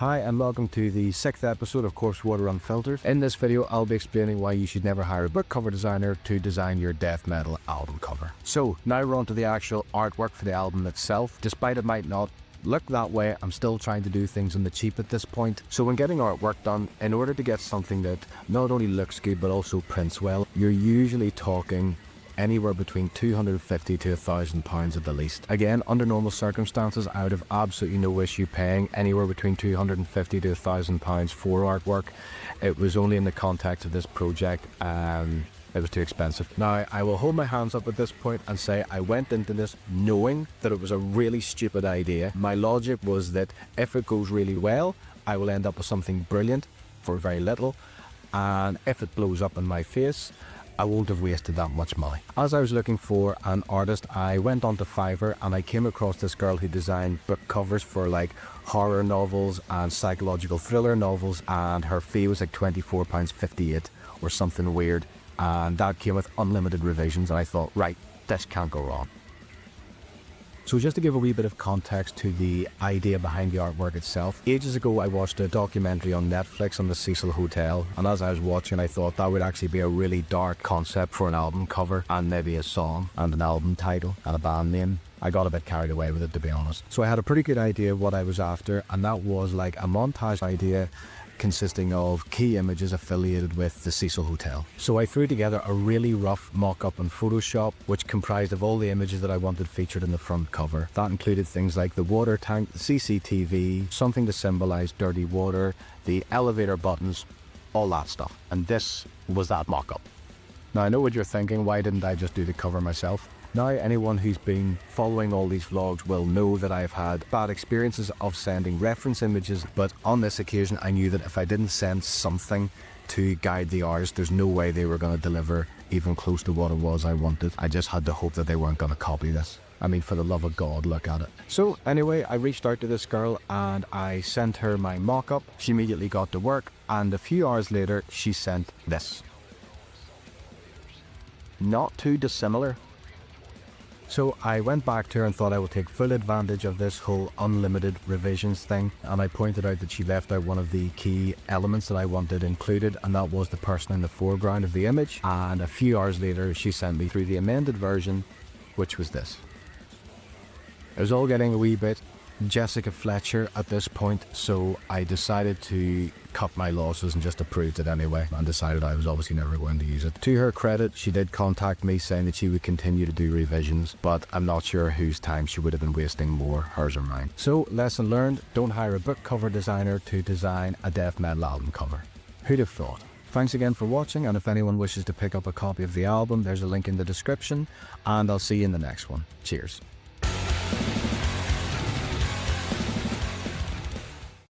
Hi and welcome to the 6th episode of Corpsewater Unfiltered. In this video I'll be explaining why you should never hire a book cover designer to design your death metal album cover. So now we're on to the actual artwork for the album itself. Despite it might not look that way, I'm still trying to do things on the cheap at this point. So when getting artwork done, in order to get something that not only looks good but also prints well, you're usually talking anywhere between £250 to £1,000 at the least. Again, under normal circumstances, I would have absolutely no issue paying anywhere between £250 to £1,000 for artwork. It was only in the context of this project, it was too expensive. Now, I will hold my hands up at this point and say I went into this knowing that it was a really stupid idea. My logic was that if it goes really well, I will end up with something brilliant for very little, and if it blows up in my face, I won't have wasted that much money. As I was looking for an artist, I went onto Fiverr and I came across this girl who designed book covers for like horror novels and psychological thriller novels, and her fee was like £24.58 or something weird, and that came with unlimited revisions, and I thought, right, this can't go wrong. So just to give a wee bit of context to the idea behind the artwork itself, ages ago I watched a documentary on Netflix on the Cecil Hotel, and as I was watching I thought that would actually be a really dark concept for an album cover and maybe a song and an album title and a band name. I got a bit carried away with it, to be honest. So I had a pretty good idea of what I was after, and that was like a montage idea consisting of key images affiliated with the Cecil Hotel. So I threw together a really rough mock-up in Photoshop, which comprised of all the images that I wanted featured in the front cover. That included things like the water tank, the CCTV, something to symbolize dirty water, the elevator buttons, all that stuff. And this was that mock-up. Now I know what you're thinking, why didn't I just do the cover myself? Now anyone who's been following all these vlogs will know that I've had bad experiences of sending reference images, but on this occasion I knew that if I didn't send something to guide the artist, there's no way they were going to deliver even close to what it was I wanted. I just had to hope that they weren't going to copy this. I mean, for the love of God, look at it. So anyway, I reached out to this girl and I sent her my mock-up. She immediately got to work, and a few hours later she sent this. Not too dissimilar. So I went back to her and thought I would take full advantage of this whole unlimited revisions thing, and I pointed out that she left out one of the key elements that I wanted included, and that was the person in the foreground of the image. And a few hours later she sent me through the amended version, which was this. It was all getting a wee bit Jessica Fletcher at this point, so I decided to cut my losses and just approved it anyway, and decided I was obviously never going to use it. To her credit, she did contact me saying that she would continue to do revisions, but I'm not sure whose time she would have been wasting more, hers or mine. So lesson learned, don't hire a book cover designer to design a death metal album cover. Who'd have thought? Thanks again for watching, and if anyone wishes to pick up a copy of the album, there's a link in the description, and I'll see you in the next one. Cheers.